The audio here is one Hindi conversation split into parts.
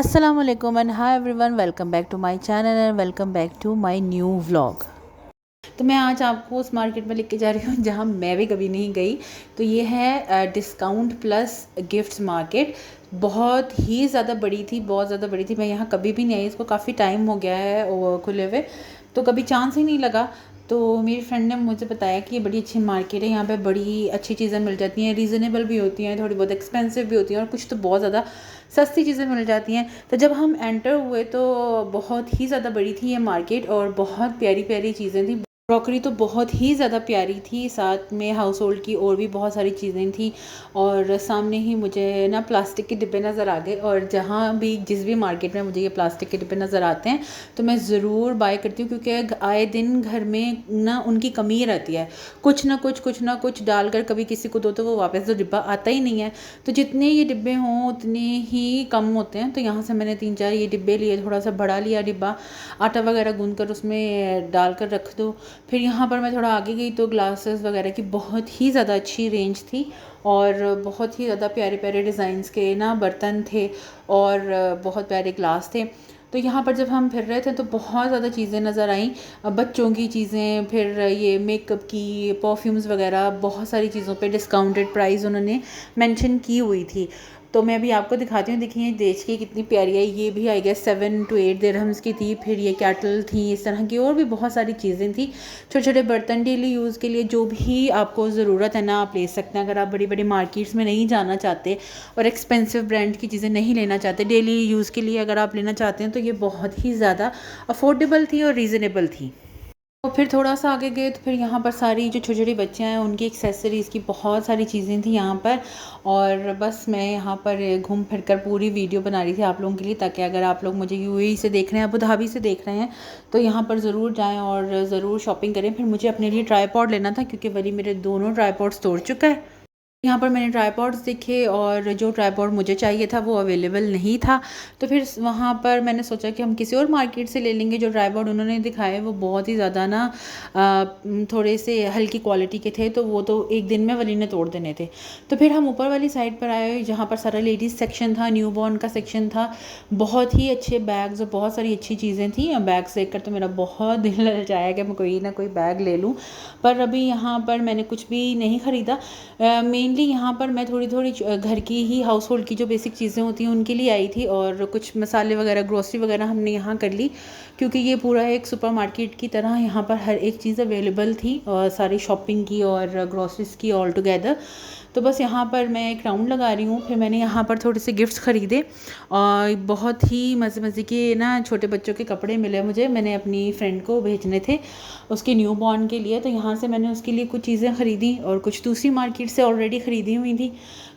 अस्सलाम वालेकुम and hi everyone, welcome back to my channel and welcome back to my new vlog. तो मैं आज आपको उस मार्केट में लेके जा रही हूँ जहाँ मैं भी कभी नहीं गई। तो ये है डिस्काउंट प्लस गिफ्ट्स मार्केट। बहुत ही ज़्यादा बड़ी थी, बहुत ज़्यादा बड़ी थी। मैं यहाँ कभी भी नहीं आई, इसको काफ़ी टाइम हो गया है वो खुले हुए, तो कभी चांस ही नहीं लगा। तो मेरी फ्रेंड ने मुझे बताया कि ये बड़ी अच्छी मार्केट है, यहाँ पे बड़ी अच्छी चीज़ें मिल जाती हैं, रीज़नेबल भी होती हैं, थोड़ी बहुत एक्सपेंसिव भी होती हैं और कुछ तो बहुत ज़्यादा सस्ती चीज़ें मिल जाती हैं। तो जब हम एंटर हुए तो बहुत ही ज़्यादा बड़ी थी ये मार्केट और बहुत प्यारी प्यारी चीज़ें थी। क्रॉकरी तो बहुत ही ज़्यादा प्यारी थी, साथ में हाउस होल्ड की और भी बहुत सारी चीज़ें थी। और सामने ही मुझे ना प्लास्टिक के डिब्बे नज़र आ गए, और जहाँ भी जिस भी मार्केट में मुझे ये प्लास्टिक के डिब्बे नज़र आते हैं तो मैं ज़रूर बाय करती हूँ, क्योंकि आए दिन घर में ना उनकी कमी रहती है। कुछ ना कुछ डालकर कभी किसी को दो तो वो वापस तो डिब्बा आता ही नहीं है। तो जितने ये डिब्बे हों उतने ही कम होते हैं। तो यहाँ से मैंने 3-4 ये डिब्बे लिए, थोड़ा सा बड़ा लिया डिब्बा, आटा वगैरह गूंद कर उसमें डालकर रख दो। फिर यहाँ पर मैं थोड़ा आगे गई तो ग्लासेस वगैरह की बहुत ही ज़्यादा अच्छी रेंज थी और बहुत ही ज़्यादा प्यारे प्यारे डिज़ाइंस के ना बर्तन थे और बहुत प्यारे ग्लास थे। तो यहाँ पर जब हम फिर रहे थे तो बहुत ज़्यादा चीज़ें नज़र आईं, बच्चों की चीज़ें, फिर ये मेकअप की, परफ्यूम्स वगैरह, बहुत सारी चीज़ों पे डिस्काउंटेड प्राइस उन्होंने मेंशन की हुई थी। तो मैं भी आपको दिखाती हूँ, देखिए देख के कितनी प्यारी है। ये भी आई गेस 7 to 8 दिरहम्स की थी। फिर ये कैटल थी, इस तरह की और भी बहुत सारी चीज़ें थी। छोटे छोटे बर्तन डेली यूज़ के लिए जो भी आपको ज़रूरत है ना आप ले सकते हैं। अगर आप बड़ी बड़ी मार्केट्स में नहीं जाना चाहते और एक्सपेंसिव ब्रांड की चीज़ें नहीं लेना चाहते, डेली यूज़ के लिए अगर आप लेना चाहते हैं तो ये बहुत ही ज़्यादा अफोर्डेबल थी और रीज़नेबल थी। तो फिर थोड़ा सा आगे गए तो फिर यहाँ पर सारी जो छोटी छोटी बच्चियाँ हैं उनकी एक्सेसरीज़ की बहुत सारी चीज़ें थी यहाँ पर। और बस मैं यहाँ पर घूम फिर कर पूरी वीडियो बना रही थी आप लोगों के लिए, ताकि अगर आप लोग मुझे यूएई से देख रहे हैं, अबू धाबी से देख रहे हैं, तो यहाँ पर ज़रूर जाएँ और ज़रूर शॉपिंग करें। फिर मुझे अपने लिए ट्राईपॉड लेना था, क्योंकि वली मेरे दोनों ट्राईपॉड्स तोड़ चुका है। यहाँ पर मैंने ट्राईपॉड्स देखे और जो ट्राईपॉड मुझे चाहिए था वो अवेलेबल नहीं था। तो फिर वहाँ पर मैंने सोचा कि हम किसी और मार्केट से ले लेंगे। जो ट्राईपॉड उन्होंने दिखाए वो बहुत ही ज़्यादा ना थोड़े से हल्की क्वालिटी के थे, तो वो तो एक दिन में वली ने तोड़ देने थे। तो फिर हम ऊपर वाली साइड पर आए जहाँ पर सारा लेडीज़ सेक्शन था, न्यू बॉर्न का सेक्शन था। बहुत ही अच्छे बैग्स और बहुत सारी अच्छी चीज़ें थी। बैग्स देख कर तो मेरा बहुत दिल ललचाया कि मैं कोई ना कोई बैग ले लूँ, पर अभी यहाँ पर मैंने कुछ भी नहीं ख़रीदा। मेनली यहाँ पर मैं थोड़ी थोड़ी घर की ही हाउस होल्ड की जो बेसिक चीज़ें होती हैं उनके लिए आई थी, और कुछ मसाले वगैरह, ग्रोसरी वगैरह हमने यहाँ कर ली, क्योंकि ये पूरा एक सुपर मार्केट की तरह यहाँ पर हर एक चीज़ अवेलेबल थी, और सारी शॉपिंग की और ग्रोसरीज की ऑल टुगेदर। तो बस यहाँ पर मैं एक राउंड लगा रही हूँ। फिर मैंने यहाँ पर थोड़े से गिफ्ट्स ख़रीदे और बहुत ही मज़े मज़े के ना छोटे बच्चों के कपड़े मिले मुझे। मैंने अपनी फ्रेंड को भेजने थे उसके न्यू बॉर्न के लिए, तो यहाँ से मैंने उसके लिए कुछ चीज़ें ख़रीदी और कुछ दूसरी मार्केट से ऑलरेडी ख़रीदी हुई थी।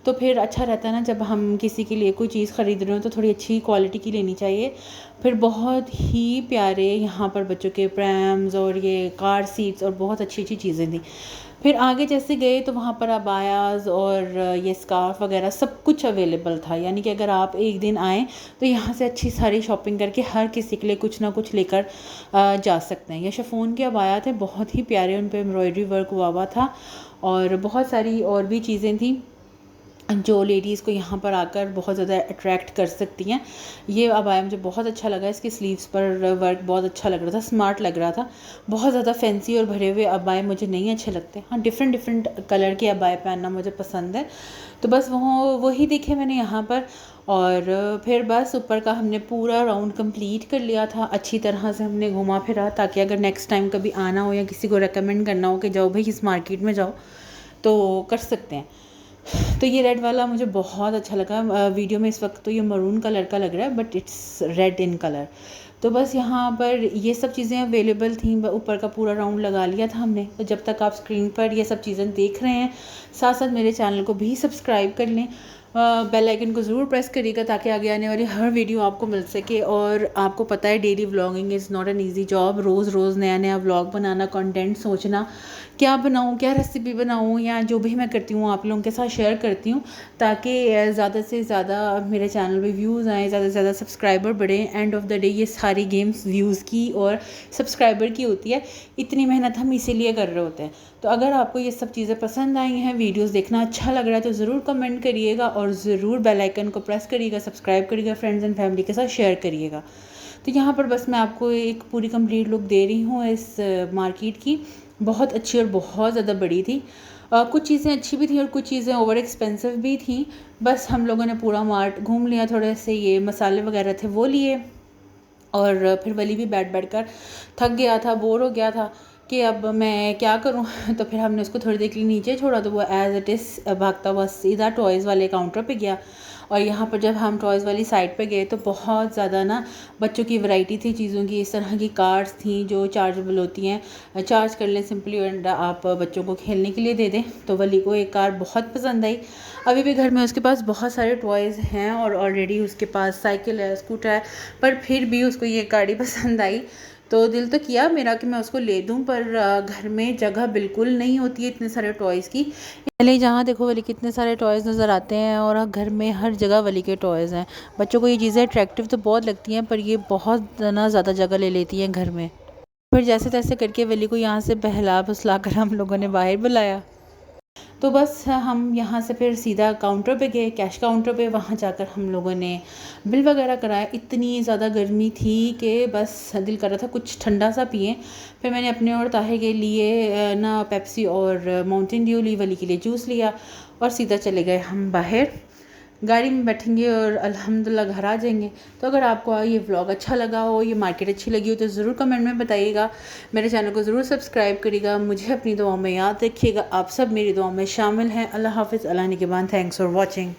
तो फिर अच्छा रहता है ना, जब हम किसी के लिए कोई चीज़ ख़रीद रहे हो तो थोड़ी अच्छी क्वालिटी की लेनी चाहिए। फिर बहुत ही प्यारे यहाँ पर बच्चों के प्रैम्स और ये कार सीट्स और बहुत अच्छी अच्छी चीज़ें थी। फिर आगे जैसे गए तो वहाँ पर अबायाज़ और ये स्कार्फ वगैरह सब कुछ अवेलेबल था। यानी कि अगर आप एक दिन आएँ तो यहाँ से अच्छी सारी शॉपिंग करके हर किसी के लिए कुछ ना कुछ लेकर जा सकते हैं। ये शिफॉन के अबाया थे, बहुत ही प्यारे, उन पर एम्ब्रॉयडरी वर्क हुआ हुआ था और बहुत सारी और भी चीज़ें थी जो लेडीज़ को यहाँ पर आकर बहुत ज़्यादा अट्रैक्ट कर सकती हैं। ये अबाया मुझे बहुत अच्छा लगा, इसके स्लीव्स पर वर्क बहुत अच्छा लग रहा था, स्मार्ट लग रहा था। बहुत ज़्यादा फैंसी और भरे हुए अबाए मुझे नहीं अच्छे लगते। हाँ, डिफरेंट डिफरेंट कलर के अबाए पहनना मुझे पसंद है। तो बस वही देखे मैंने यहाँ पर, और फिर बस ऊपर का हमने पूरा राउंड कंप्लीट कर लिया था। अच्छी तरह से हमने घुमा फिरा, ताकि अगर नेक्स्ट टाइम कभी आना हो या किसी को रेकमेंड करना हो कि जाओ भाई इस मार्केट में जाओ, तो कर सकते हैं। तो ये रेड वाला मुझे बहुत अच्छा लगा। वीडियो में इस वक्त तो ये मरून कलर का लग रहा है, but it's red in colour. तो बस यहाँ पर ये सब चीज़ें अवेलेबल थी। ऊपर का पूरा राउंड लगा लिया था हमने। तो जब तक आप स्क्रीन पर ये सब चीज़ें देख रहे हैं, साथ साथ मेरे चैनल को भी सब्सक्राइब कर लें, बेल आइकन को ज़रूर प्रेस करिएगा, ताकि आगे आने वाली हर वीडियो आपको मिल सके। और आपको पता है daily vlogging is not an easy job. रोज़ रोज़ नया नया व्लॉग बनाना, कंटेंट सोचना, क्या बनाऊँ, क्या रेसिपी बनाऊँ, या जो भी मैं करती हूँ आप लोगों के साथ शेयर करती हूँ, ताकि ज़्यादा से ज़्यादा मेरे चैनल पे व्यूज़ आएँ, ज़्यादा से ज़्यादा सब्सक्राइबर बढ़े। एंड ऑफ द डे ये सारी गेम्स व्यूज़ की और सब्सक्राइबर की होती है। इतनी मेहनत हम इसीलिए कर रहे होते हैं। तो अगर आपको ये सब चीज़ें पसंद आई हैं, वीडियोस देखना अच्छा लग रहा है, तो ज़रूर कमेंट करिएगा और और ज़रूर बेल आइकन को प्रेस करिएगा, सब्सक्राइब करिएगा, फ्रेंड्स एंड फैमिली के साथ शेयर करिएगा। तो यहाँ पर बस मैं आपको एक पूरी कंप्लीट लुक दे रही हूँ इस मार्केट की। बहुत अच्छी और बहुत ज़्यादा बड़ी थी। कुछ चीज़ें अच्छी भी थी और कुछ चीज़ें ओवर एक्सपेंसिव भी थी। बस हम लोगों ने पूरा मार्ट घूम लिया, थोड़े से ये मसाले वगैरह थे वो लिए, और फिर वली भी बैठ बैठ कर थक गया था, बोर हो गया था कि अब मैं क्या करूं। तो फिर हमने उसको थोड़ी देर के लिए नीचे छोड़ा, तो वो एज़ इट इज़ भागता हुआ सीधा टॉयज़ वाले काउंटर पे गया। और यहाँ पर जब हम टॉयज़ वाली साइड पे गए तो बहुत ज़्यादा ना बच्चों की वैरायटी थी चीज़ों की। इस तरह की कार्स थी जो चार्जेबल होती हैं, चार्ज कर लें सिंपली एंड आप बच्चों को खेलने के लिए दे दें। तो वली को एक कार बहुत पसंद आई। अभी भी घर में उसके पास बहुत सारे टॉयज़ हैं और ऑलरेडी उसके पास साइकिल है, स्कूटर है, पर फिर भी उसको ये गाड़ी पसंद आई। तो दिल तो किया मेरा कि मैं उसको ले दूं, पर घर में जगह बिल्कुल नहीं होती है इतने सारे टॉयज़ की। पहले जहाँ देखो वली कितने सारे टॉयज़ नज़र आते हैं और घर में हर जगह वली के टॉयज़ हैं। बच्चों को ये चीज़ें अट्रैक्टिव तो बहुत लगती हैं, पर ये बहुत ना ज़्यादा जगह ले लेती हैं घर में। फिर जैसे तैसे करके वली को यहाँ से बहला फुसला कर हम लोगों ने बाहर बुलाया। तो बस हम यहाँ से फिर सीधा काउंटर पे गए, कैश काउंटर पे। वहाँ जाकर हम लोगों ने बिल वगैरह कराया। इतनी ज़्यादा गर्मी थी कि बस दिल कर रहा था कुछ ठंडा सा पिएं। फिर मैंने अपने और ताहे के लिए ना पेप्सी और माउंटेन ड्यू ली, वली के लिए जूस लिया और सीधा चले गए हम बाहर। गाड़ी में बैठेंगे और अल्हम्दुलिल्लाह घर आ जाएंगे। तो अगर आपको ये व्लॉग अच्छा लगा हो, ये मार्केट अच्छी लगी हो, तो ज़रूर कमेंट में बताइएगा। मेरे चैनल को ज़रूर सब्सक्राइब करिएगा। मुझे अपनी दुआओं में याद रखिएगा। आप सब मेरी दुआओं में शामिल हैं। अल्लाह हाफ़िज़, अल्लाह निगहबान। Thanks for watching.